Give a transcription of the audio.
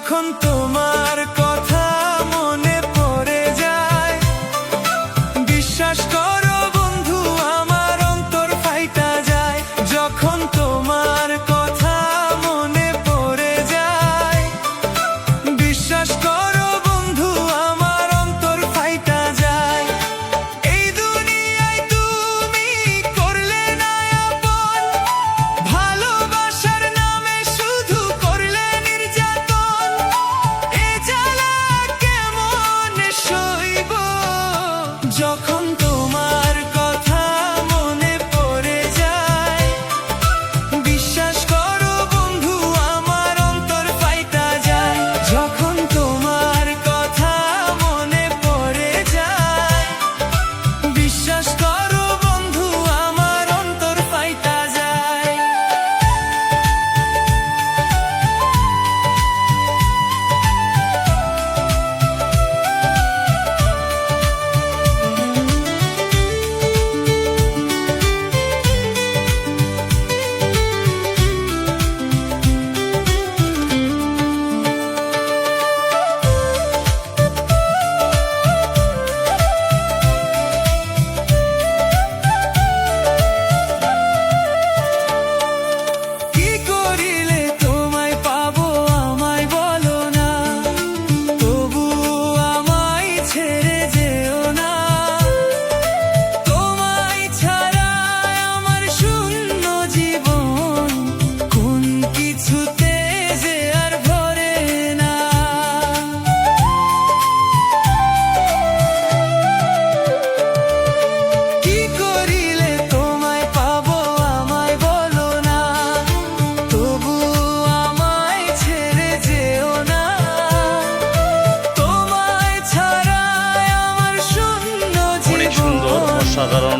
যখন তোমার কথা মনে পড়ে যায়, বিশ্বাস করো বন্ধু আমার অন্তর ফাইটা যায়। যখন তোমার কথা মনে পড়ে যায়, বিশ্বাস করো বন্ধু আমার অন্তর ফাইটা যায়। এই দুনিয়ায় তুমি করলে না আপন, ভালোবাসার নামে শুধু করলে নির্যাতন। এ জ্বালা কেমন সইব, যখন তোমার কথা মনে পড়ে যায়। বিশ্বাস করো বন্ধু আমার অন্তর ফাইটা যায়। যখন তোমার কথা মনে পড়ে যায়, বিশ্বাস করো বন্ধু আমার অন্তর ফাইটা যায়। কি করিলে তোমায় পাবো আমায় বলো না, তবু আমায় ছেড়ে যেও না। তোমায় ছাড়া আমার শূন্য জীবন, কোন কিছুতে যে আর ভরে না। কি করিলে তোমায় পাবো আমায় বলো না, তবু আমায় ছেড়ে যেও না। তোমায় ছাড়া আমার শূন্য অনেক সুন্দর, জীবন, অসাধারণ